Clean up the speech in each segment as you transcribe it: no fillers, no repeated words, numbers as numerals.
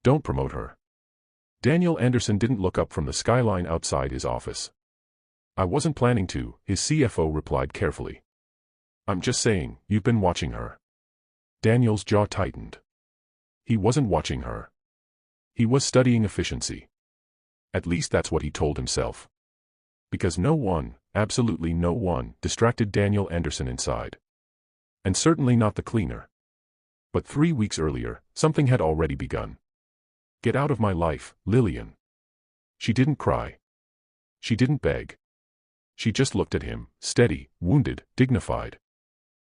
Don't promote her. Daniel Anderson didn't look up from the skyline outside his office. I wasn't planning to, his CFO replied carefully. I'm just saying, you've been watching her. Daniel's jaw tightened. He wasn't watching her. He was studying efficiency. At least that's what he told himself. Because no one, absolutely no one, distracted Daniel Anderson inside. And certainly not the cleaner. But 3 weeks earlier, something had already begun. Get out of my life, Lillian. She didn't cry. She didn't beg. She just looked at him, steady, wounded, dignified.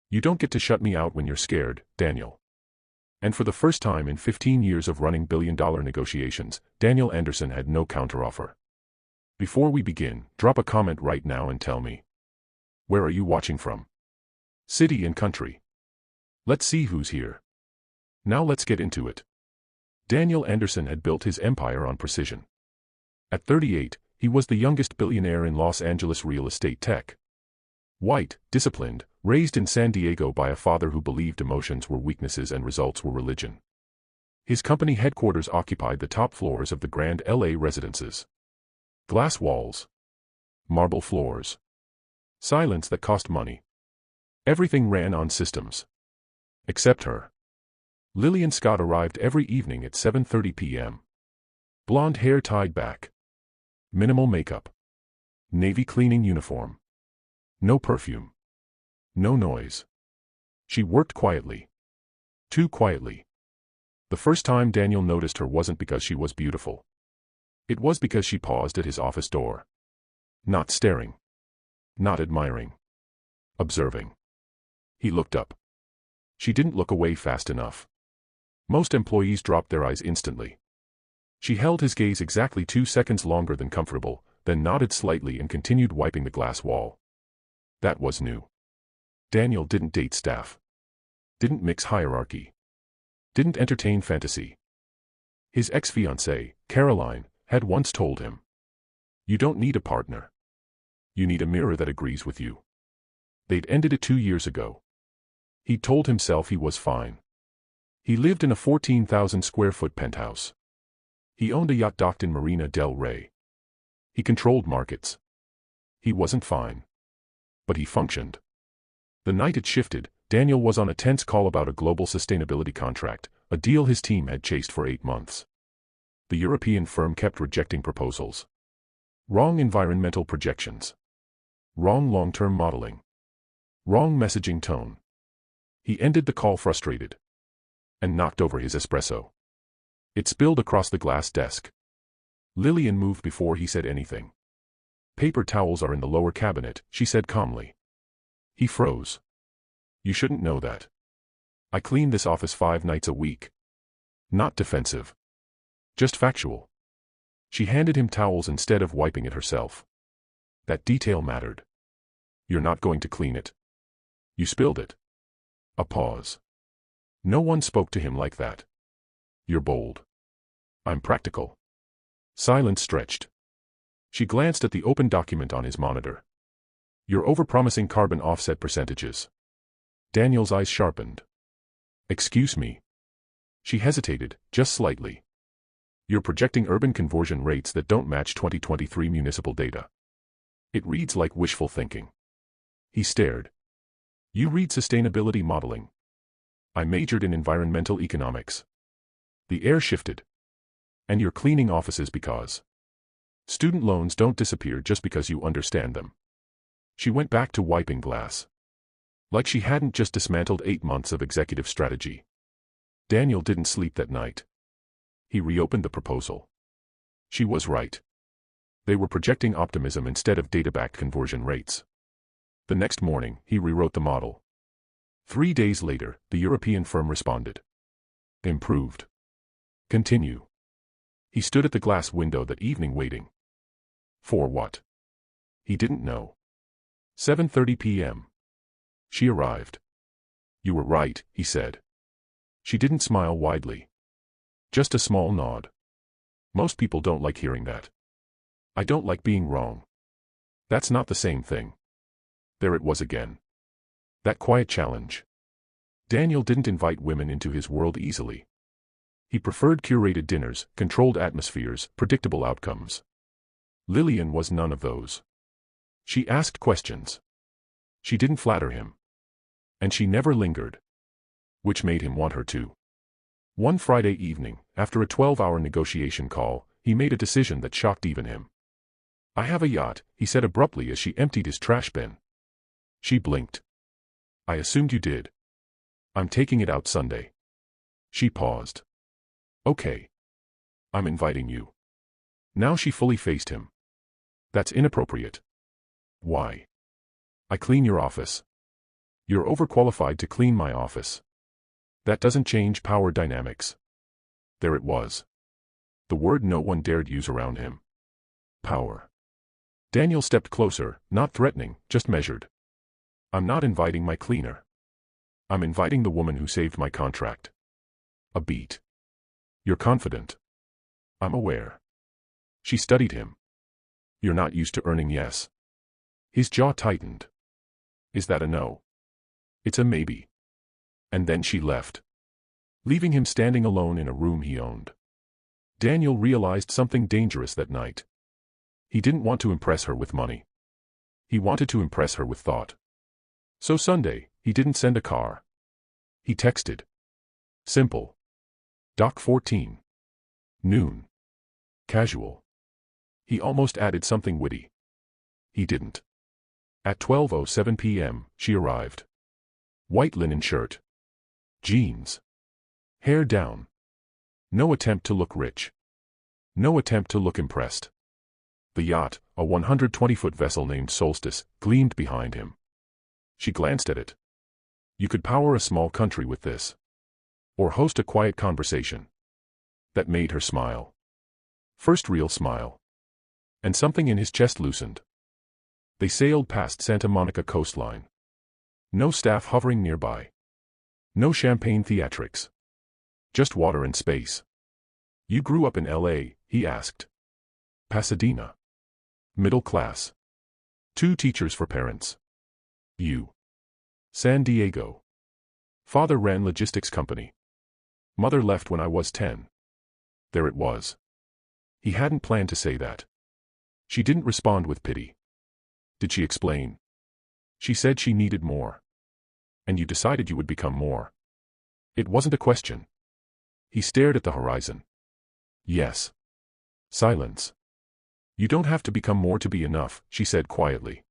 You don't get to shut me out when you're scared, Daniel. And for the first time in 15 years of running billion-dollar negotiations, Daniel Anderson had no counteroffer. Before we begin, drop a comment right now and tell me. Where are you watching from? City and country. Let's see who's here. Now let's get into it. Daniel Anderson had built his empire on precision. At 38, he was the youngest billionaire in Los Angeles real estate tech. White, disciplined, raised in San Diego by a father who believed emotions were weaknesses and results were religion. His company headquarters occupied the top floors of the grand LA residences. Glass walls. Marble floors. Silence that cost money. Everything ran on systems. Except her. Lillian Scott arrived every evening at 7:30 p.m. Blonde hair tied back. Minimal makeup. Navy cleaning uniform. No perfume. No noise. She worked quietly. Too quietly. The first time Daniel noticed her wasn't because she was beautiful. It was because she paused at his office door. Not staring. Not admiring. Observing. He looked up. She didn't look away fast enough. Most employees dropped their eyes instantly. She held his gaze exactly 2 seconds longer than comfortable, then nodded slightly and continued wiping the glass wall. That was new. Daniel didn't date staff. Didn't mix hierarchy. Didn't entertain fantasy. His ex-fiancée, Caroline, had once told him, "You don't need a partner. You need a mirror that agrees with you." They'd ended it 2 years ago. He told himself he was fine. He lived in a 14,000-square-foot penthouse. He owned a yacht docked in Marina del Rey. He controlled markets. He wasn't fine. But he functioned. The night it shifted, Daniel was on a tense call about a global sustainability contract, a deal his team had chased for 8 months. The European firm kept rejecting proposals. Wrong environmental projections. Wrong long-term modeling. Wrong messaging tone. He ended the call frustrated. And knocked over his espresso. It spilled across the glass desk. Lillian moved before he said anything. "Paper towels are in the lower cabinet," she said calmly. He froze. "You shouldn't know that. I clean this office 5 nights a week." Not defensive. Just factual. She handed him towels instead of wiping it herself. That detail mattered. "You're not going to clean it. You spilled it." A pause. No one spoke to him like that. "You're bold." "I'm practical." Silence stretched. She glanced at the open document on his monitor. "You're overpromising carbon offset percentages." Daniel's eyes sharpened. "Excuse me." She hesitated, just slightly. "You're projecting urban conversion rates that don't match 2023 municipal data. It reads like wishful thinking." He stared. "You read sustainability modeling." "I majored in environmental economics." The air shifted. "And you're cleaning offices because student loans don't disappear just because you understand them." She went back to wiping glass. Like she hadn't just dismantled 8 months of executive strategy. Daniel didn't sleep that night. He reopened the proposal. She was right. They were projecting optimism instead of data-backed conversion rates. The next morning, he rewrote the model. 3 days later, the European firm responded. Improved. Continue. He stood at the glass window that evening waiting. For what? He didn't know. 7:30 p.m. She arrived. "You were right," he said. She didn't smile widely. Just a small nod. "Most people don't like hearing that." "I don't like being wrong." "That's not the same thing." There it was again. That quiet challenge. Daniel didn't invite women into his world easily. He preferred curated dinners, controlled atmospheres, predictable outcomes. Lillian was none of those. She asked questions. She didn't flatter him. And she never lingered. Which made him want her to. One Friday evening, after a 12-hour negotiation call, he made a decision that shocked even him. "I have a yacht," he said abruptly as she emptied his trash bin. She blinked. "I assumed you did. I'm taking it out Sunday." She paused. "Okay. I'm inviting you." Now she fully faced him. "That's inappropriate." "Why?" "I clean your office." "You're overqualified to clean my office." "That doesn't change power dynamics." There it was. The word no one dared use around him. Power. Daniel stepped closer, not threatening, just measured. "I'm not inviting my cleaner. I'm inviting the woman who saved my contract." A beat. "You're confident." "I'm aware." She studied him. "You're not used to earning yes." His jaw tightened. "Is that a no?" "It's a maybe." And then she left, leaving him standing alone in a room he owned. Daniel realized something dangerous that night. He didn't want to impress her with money. He wanted to impress her with thought. So Sunday, he didn't send a car. He texted. Simple. Doc 14. Noon. Casual. He almost added something witty. He didn't. At 12:07 p.m., she arrived. White linen shirt. Jeans. Hair down. No attempt to look rich. No attempt to look impressed. The yacht, a 120-foot vessel named Solstice, gleamed behind him. She glanced at it. You could power a small country with this. Or host a quiet conversation. That made her smile. First real smile. And something in his chest loosened. They sailed past Santa Monica coastline. No staff hovering nearby. No champagne theatrics. Just water and space. "You grew up in L.A., he asked. "Pasadena." "Middle class." "Two teachers for parents." "You." "San Diego." "Father ran logistics company." "Mother left when I was 10. There it was. He hadn't planned to say that. She didn't respond with pity. Did she explain? She said she needed more. And you decided you would become more. It wasn't a question. He stared at the horizon. Yes. Silence. You don't have to become more to be enough, she said quietly.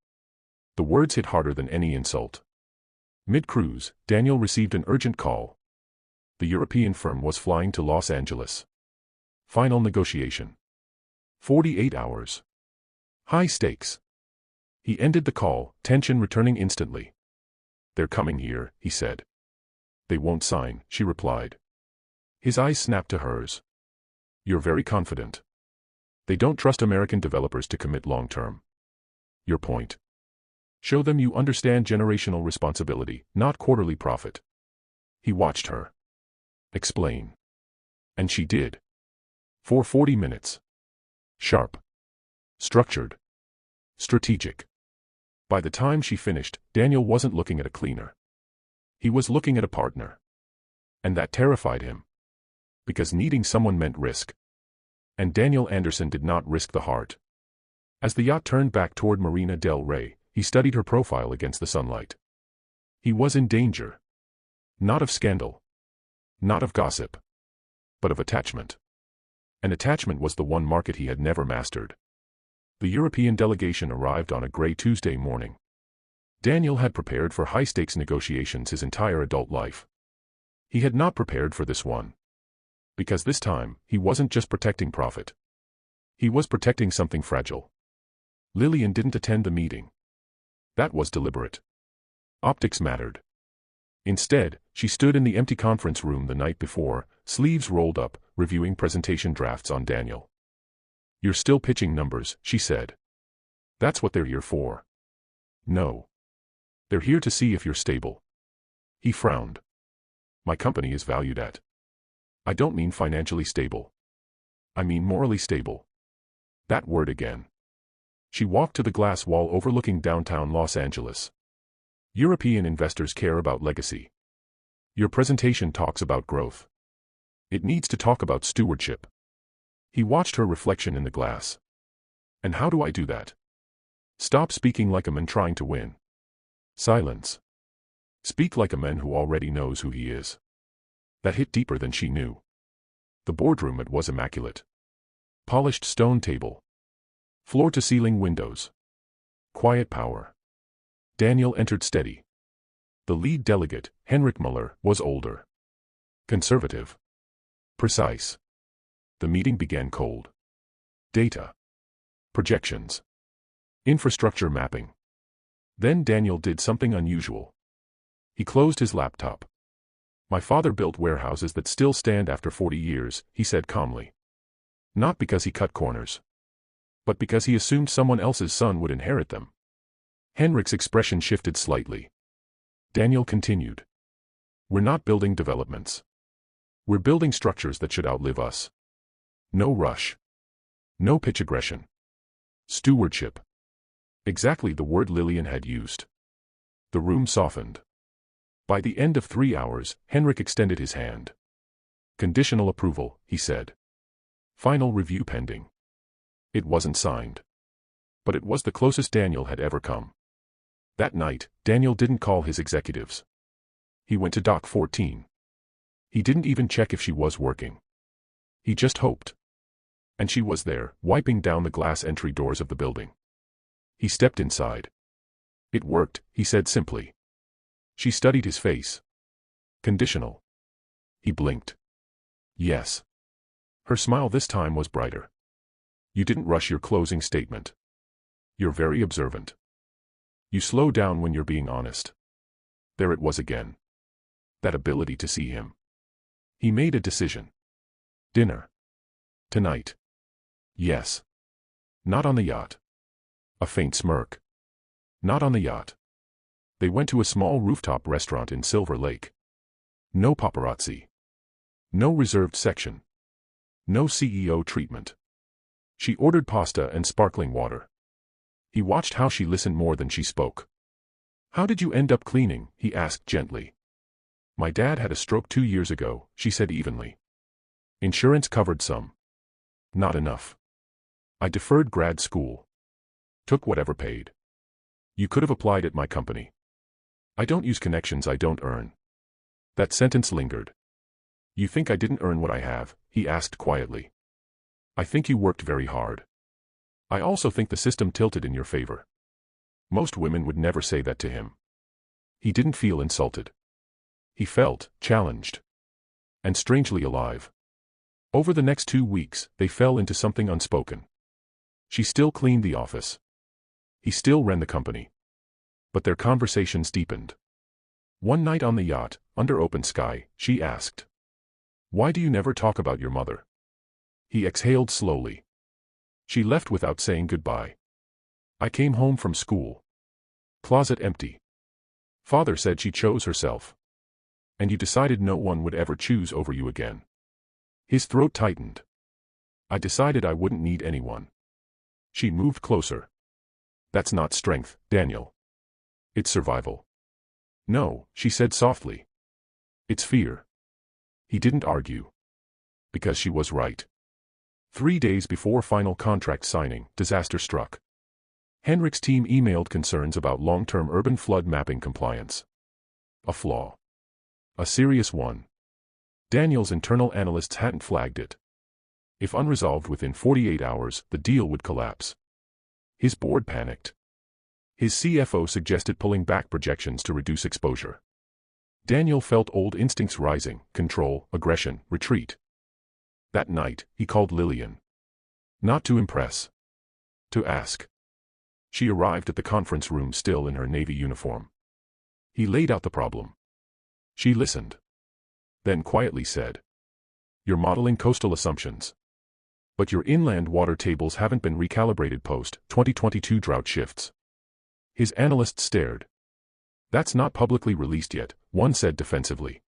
The words hit harder than any insult. Mid-cruise, Daniel received an urgent call. The European firm was flying to Los Angeles. Final negotiation. 48 hours. High stakes. He ended the call, tension returning instantly. "They're coming here," he said. "They won't sign," she replied. His eyes snapped to hers. "You're very confident. They don't trust American developers to commit long-term." "Your point?" "Show them you understand generational responsibility, not quarterly profit." He watched her. "Explain." And she did. For 40 minutes. Sharp. Structured. Strategic. By the time she finished, Daniel wasn't looking at a cleaner. He was looking at a partner. And that terrified him. Because needing someone meant risk. And Daniel Anderson did not risk the heart. As the yacht turned back toward Marina del Rey, he studied her profile against the sunlight. He was in danger. Not of scandal. Not of gossip. But of attachment. And attachment was the one market he had never mastered. The European delegation arrived on a gray Tuesday morning. Daniel had prepared for high-stakes negotiations his entire adult life. He had not prepared for this one. Because this time, he wasn't just protecting profit. He was protecting something fragile. Lillian didn't attend the meeting. That was deliberate. Optics mattered. Instead, she stood in the empty conference room the night before, sleeves rolled up, reviewing presentation drafts on Daniel. "You're still pitching numbers," she said. "That's what they're here for." "No. They're here to see if you're stable." He frowned. "My company is valued at." "I don't mean financially stable. I mean morally stable." That word again. She walked to the glass wall overlooking downtown Los Angeles. "European investors care about legacy. Your presentation talks about growth. It needs to talk about stewardship. He watched her reflection in the glass. And how do I do that? Stop speaking like a man trying to win. Silence. Speak like a man who already knows who he is. That hit deeper than she knew. The boardroom, it was immaculate. Polished stone table. Floor-to-ceiling windows. Quiet power. Daniel entered steady. The lead delegate, Henrik Muller, was older. Conservative. Precise. The meeting began cold. Data. Projections. Infrastructure mapping. Then Daniel did something unusual. He closed his laptop. My father built warehouses that still stand after 40 years, he said calmly. Not because he cut corners. But because he assumed someone else's son would inherit them. Henrik's expression shifted slightly. Daniel continued. We're not building developments. We're building structures that should outlive us. No rush. No pitch aggression. Stewardship. Exactly the word Lillian had used. The room softened. By the end of 3 hours, Henrik extended his hand. Conditional approval, he said. Final review pending. It wasn't signed. But it was the closest Daniel had ever come. That night, Daniel didn't call his executives. He went to Dock 14. He didn't even check if she was working. He just hoped. And she was there, wiping down the glass entry doors of the building. He stepped inside. It worked, he said simply. She studied his face. Conditional. He blinked. Yes. Her smile this time was brighter. You didn't rush your closing statement. You're very observant. You slow down when you're being honest. There it was again. That ability to see him. He made a decision. Dinner. Tonight. Yes. Not on the yacht. A faint smirk. Not on the yacht. They went to a small rooftop restaurant in Silver Lake. No paparazzi. No reserved section. No CEO treatment. She ordered pasta and sparkling water. He watched how she listened more than she spoke. How did you end up cleaning? He asked gently. My dad had a stroke 2 years ago, she said evenly. Insurance covered some. Not enough. I deferred grad school. Took whatever paid. You could have applied at my company. I don't use connections I don't earn. That sentence lingered. You think I didn't earn what I have? He asked quietly. I think you worked very hard. I also think the system tilted in your favor. Most women would never say that to him. He didn't feel insulted. He felt challenged. And strangely alive. Over the next 2 weeks, they fell into something unspoken. She still cleaned the office. He still ran the company. But their conversations deepened. One night on the yacht, under open sky, she asked. Why do you never talk about your mother? He exhaled slowly. She left without saying goodbye. I came home from school. Closet empty. Father said she chose herself. And you decided no one would ever choose over you again. His throat tightened. I decided I wouldn't need anyone. She moved closer. That's not strength, Daniel. It's survival. No, she said softly. It's fear. He didn't argue. Because she was right. 3 days before final contract signing, disaster struck. Henrik's team emailed concerns about long-term urban flood mapping compliance. A flaw. A serious one. Daniel's internal analysts hadn't flagged it. If unresolved within 48 hours, the deal would collapse. His board panicked. His CFO suggested pulling back projections to reduce exposure. Daniel felt old instincts rising: control, aggression, retreat. That night, he called Lillian. Not to impress. To ask. She arrived at the conference room still in her Navy uniform. He laid out the problem. She listened. Then quietly said. You're modeling coastal assumptions. But your inland water tables haven't been recalibrated post-2022 drought shifts. His analysts stared. That's not publicly released yet, one said defensively.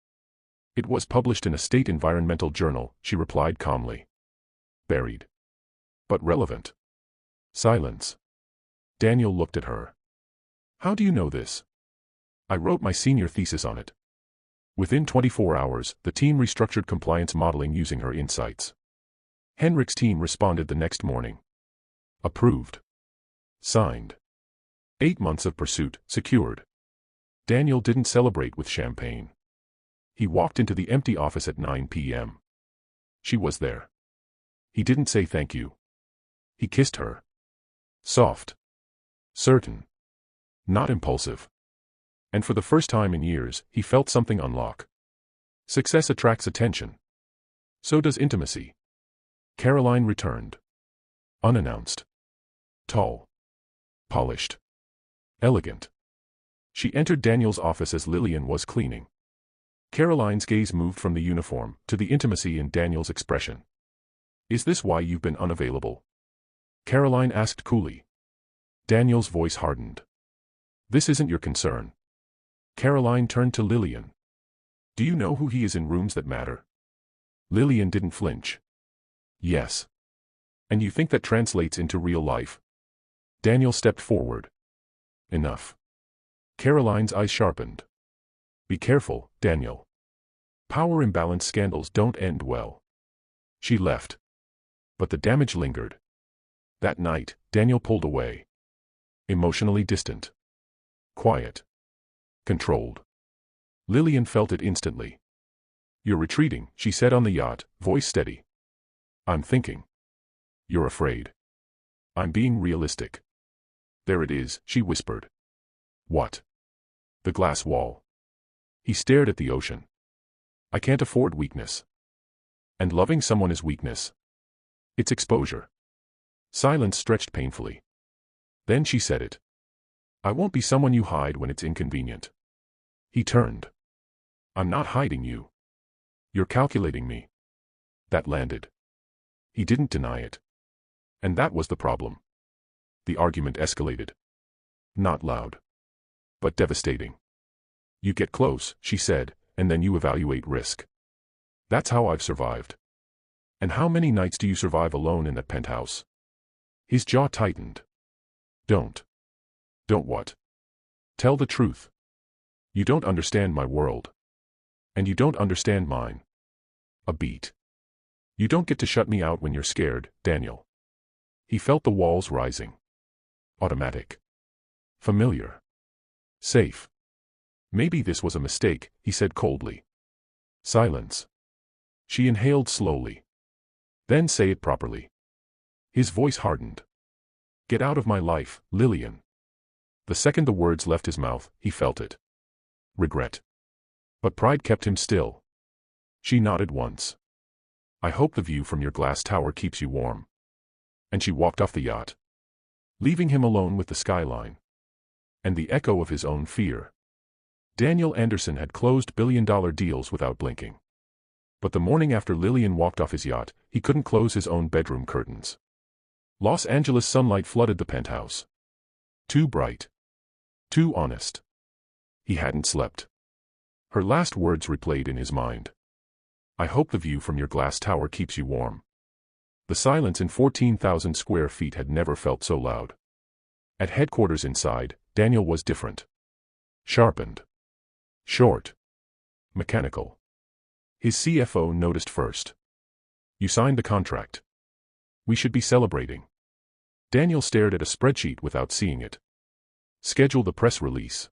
It was published in a state environmental journal, she replied calmly. Buried. But relevant. Silence. Daniel looked at her. How do you know this? I wrote my senior thesis on it. Within 24 hours, the team restructured compliance modeling using her insights. Henrik's team responded the next morning. Approved. Signed. 8 months of pursuit, secured. Daniel didn't celebrate with champagne. He walked into the empty office at 9 p.m. She was there. He didn't say thank you. He kissed her. Soft. Certain. Not impulsive. And for the first time in years, he felt something unlock. Success attracts attention. So does intimacy. Caroline returned. Unannounced. Tall. Polished. Elegant. She entered Daniel's office as Lillian was cleaning. Caroline's gaze moved from the uniform to the intimacy in Daniel's expression. Is this why you've been unavailable? Caroline asked coolly. Daniel's voice hardened. This isn't your concern. Caroline turned to Lillian. Do you know who he is in rooms that matter? Lillian didn't flinch. Yes. And you think that translates into real life? Daniel stepped forward. Enough. Caroline's eyes sharpened. Be careful, Daniel. Power imbalance scandals don't end well. She left. But the damage lingered. That night, Daniel pulled away. Emotionally distant. Quiet. Controlled. Lillian felt it instantly. You're retreating, she said on the yacht, voice steady. I'm thinking. You're afraid. I'm being realistic. There it is, she whispered. What? The glass wall. He stared at the ocean. I can't afford weakness. And loving someone is weakness. It's exposure. Silence stretched painfully. Then she said it. I won't be someone you hide when it's inconvenient. He turned. I'm not hiding you. You're calculating me. That landed. He didn't deny it. And that was the problem. The argument escalated. Not loud. But devastating. You get close, she said, and then you evaluate risk. That's how I've survived. And how many nights do you survive alone in that penthouse? His jaw tightened. Don't. Don't what? Tell the truth. You don't understand my world. And you don't understand mine. A beat. You don't get to shut me out when you're scared, Daniel. He felt the walls rising. Automatic. Familiar. Safe. Maybe this was a mistake, he said coldly. Silence. She inhaled slowly. Then say it properly. His voice hardened. Get out of my life, Lillian. The second the words left his mouth, he felt it. Regret. But pride kept him still. She nodded once. I hope the view from your glass tower keeps you warm. And she walked off the yacht, leaving him alone with the skyline. And the echo of his own fear. Daniel Anderson had closed billion-dollar deals without blinking. But the morning after Lillian walked off his yacht, he couldn't close his own bedroom curtains. Los Angeles sunlight flooded the penthouse. Too bright. Too honest. He hadn't slept. Her last words replayed in his mind. I hope the view from your glass tower keeps you warm. The silence in 14,000 square feet had never felt so loud. At headquarters inside, Daniel was different. Sharpened. Short. Mechanical. His CFO noticed first. You signed the contract. We should be celebrating. Daniel stared at a spreadsheet without seeing it. Schedule the press release.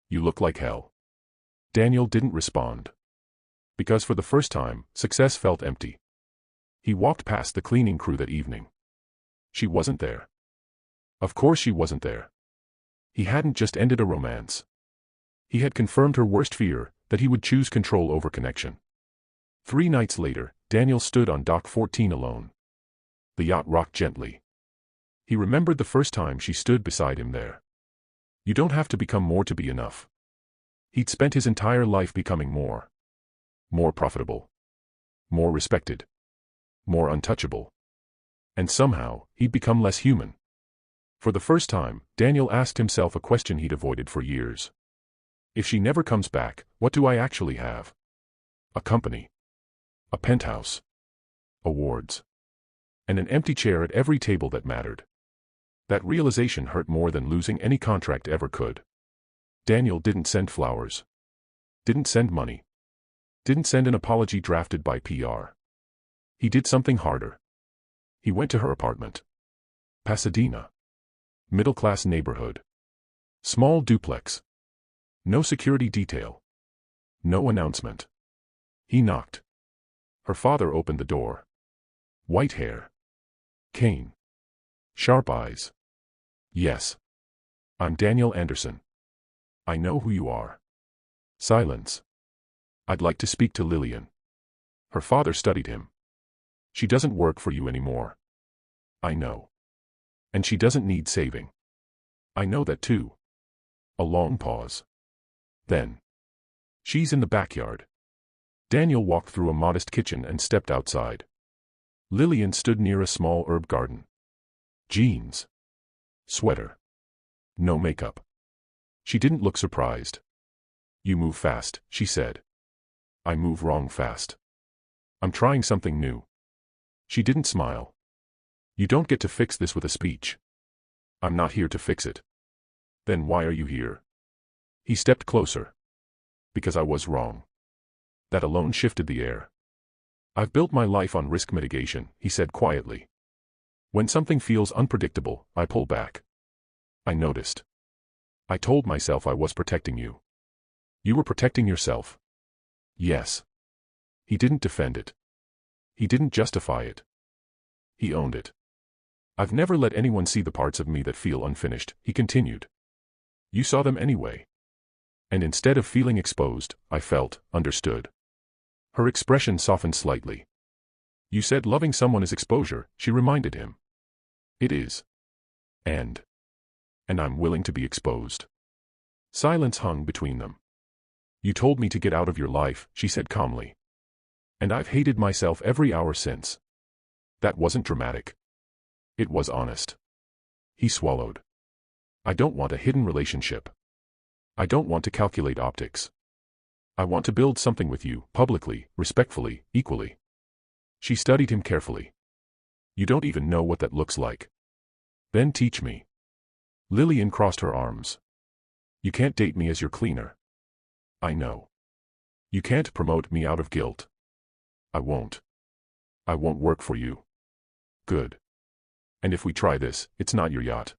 You look like hell. Daniel didn't respond. Because for the first time, success felt empty. He walked past the cleaning crew that evening. She wasn't there. Of course she wasn't there. He hadn't just ended a romance. He had confirmed her worst fear, that he would choose control over connection. 3 nights later, Daniel stood on Dock 14 alone. The yacht rocked gently. He remembered the first time she stood beside him there. You don't have to become more to be enough. He'd spent his entire life becoming more. More profitable. More respected. More untouchable. And somehow, he'd become less human. For the first time, Daniel asked himself a question he'd avoided for years. If she never comes back, what do I actually have? A company. A penthouse. Awards. And an empty chair at every table that mattered. That realization hurt more than losing any contract ever could. Daniel didn't send flowers. Didn't send money. Didn't send an apology drafted by PR. He did something harder. He went to her apartment. Pasadena. Middle-class neighborhood. Small duplex. No security detail. No announcement. He knocked. Her father opened the door. White hair. Cane. Sharp eyes. Yes. I'm Daniel Anderson. I know who you are. Silence. I'd like to speak to Lillian. Her father studied him. She doesn't work for you anymore. I know. And she doesn't need saving. I know that too. A long pause. Then. She's in the backyard. Daniel walked through a modest kitchen and stepped outside. Lillian stood near a small herb garden. Jeans. Sweater. No makeup. She didn't look surprised. You move fast, she said. I move wrong fast. I'm trying something new. She didn't smile. You don't get to fix this with a speech. I'm not here to fix it. Then why are you here? He stepped closer. Because I was wrong. That alone shifted the air. I've built my life on risk mitigation, he said quietly. When something feels unpredictable, I pull back. I noticed. I told myself I was protecting you. You were protecting yourself. Yes. He didn't defend it. He didn't justify it. He owned it. I've never let anyone see the parts of me that feel unfinished, he continued. You saw them anyway. And instead of feeling exposed, I felt understood. Her expression softened slightly. You said loving someone is exposure, she reminded him. It is. And I'm willing to be exposed. Silence hung between them. You told me to get out of your life, she said calmly. And I've hated myself every hour since. That wasn't dramatic. It was honest. He swallowed. I don't want a hidden relationship. I don't want to calculate optics. I want to build something with you, publicly, respectfully, equally. She studied him carefully. You don't even know what that looks like. Then teach me. Lillian crossed her arms. You can't date me as your cleaner. I know. You can't promote me out of guilt. I won't. I won't work for you. Good. And if we try this, it's not your yacht.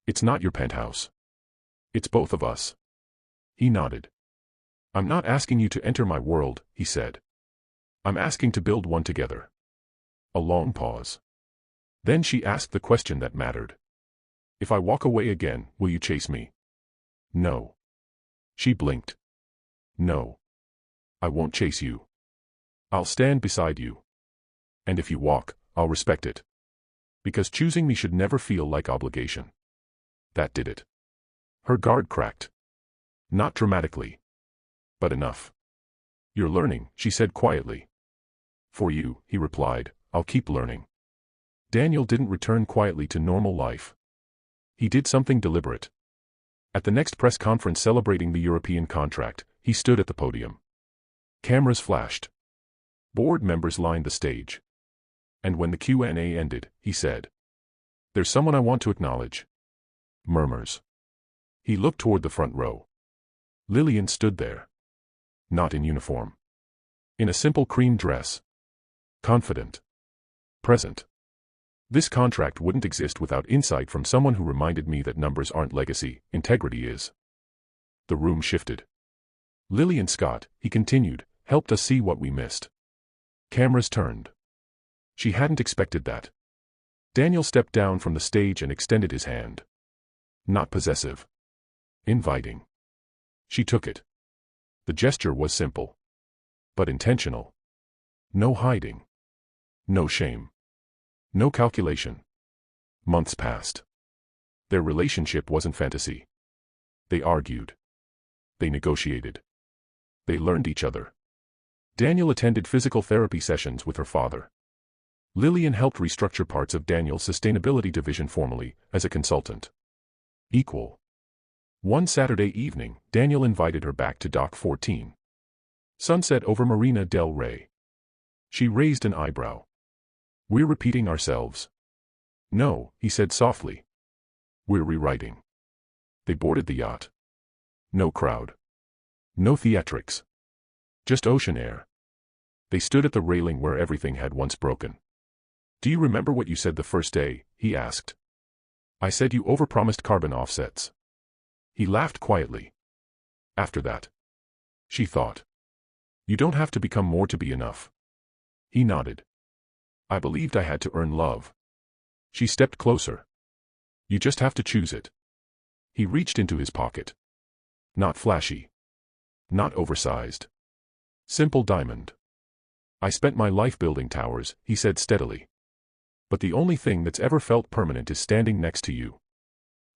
It's not your penthouse. It's both of us. He nodded. I'm not asking you to enter my world, he said. I'm asking to build one together. A long pause. Then she asked the question that mattered. If I walk away again, will you chase me? No. She blinked. No. I won't chase you. I'll stand beside you. And if you walk, I'll respect it. Because choosing me should never feel like obligation. That did it. Her guard cracked. Not dramatically. But enough. You're learning, she said quietly. For you, he replied, I'll keep learning. Daniel didn't return quietly to normal life. He did something deliberate. At the next press conference celebrating the European contract, he stood at the podium. Cameras flashed. Board members lined the stage. And when the Q&A ended, he said, There's someone I want to acknowledge. Murmurs. He looked toward the front row. Lillian stood there. Not in uniform. In a simple cream dress. Confident. Present. This contract wouldn't exist without insight from someone who reminded me that numbers aren't legacy, integrity is. The room shifted. Lillian Scott, he continued, helped us see what we missed. Cameras turned. She hadn't expected that. Daniel stepped down from the stage and extended his hand. Not possessive. Inviting. She took it. The gesture was simple. But intentional. No hiding. No shame. No calculation. Months passed. Their relationship wasn't fantasy. They argued. They negotiated. They learned each other. Daniel attended physical therapy sessions with her father. Lillian helped restructure parts of Daniel's sustainability division formally, as a consultant. Equal. One Saturday evening, Daniel invited her back to Dock 14. Sunset over Marina del Rey. She raised an eyebrow. We're repeating ourselves. No, he said softly. We're rewriting. They boarded the yacht. No crowd. No theatrics. Just ocean air. They stood at the railing where everything had once broken. Do you remember what you said the first day? He asked. I said you overpromised carbon offsets. He laughed quietly. After that. She thought. You don't have to become more to be enough. He nodded. I believed I had to earn love. She stepped closer. You just have to choose it. He reached into his pocket. Not flashy. Not oversized. Simple diamond. I spent my life building towers, he said steadily. But the only thing that's ever felt permanent is standing next to you.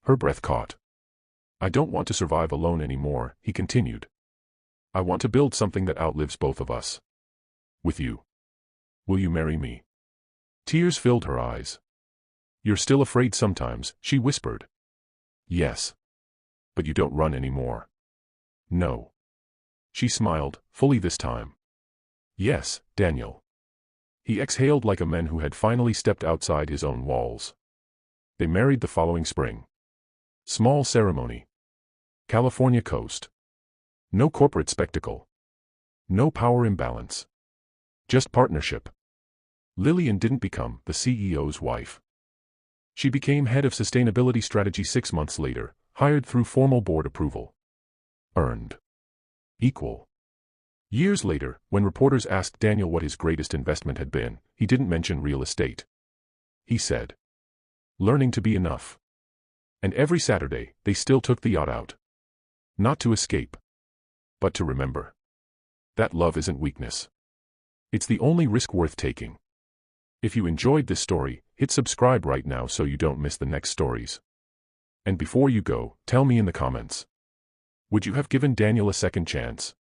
Her breath caught. I don't want to survive alone anymore, he continued. I want to build something that outlives both of us. With you. Will you marry me? Tears filled her eyes. You're still afraid sometimes, she whispered. Yes. But you don't run anymore. No. She smiled, fully this time. Yes, Daniel. He exhaled like a man who had finally stepped outside his own walls. They married the following spring. Small ceremony. California coast. No corporate spectacle. No power imbalance. Just partnership. Lillian didn't become the CEO's wife. She became head of sustainability strategy 6 months later, hired through formal board approval. Earned. Equal. Years later, when reporters asked Daniel what his greatest investment had been, he didn't mention real estate. He said, learning to be enough. And every Saturday, they still took the yacht out. Not to escape. But to remember. That love isn't weakness. It's the only risk worth taking. If you enjoyed this story, hit subscribe right now so you don't miss the next stories. And before you go, tell me in the comments. Would you have given Daniel a second chance?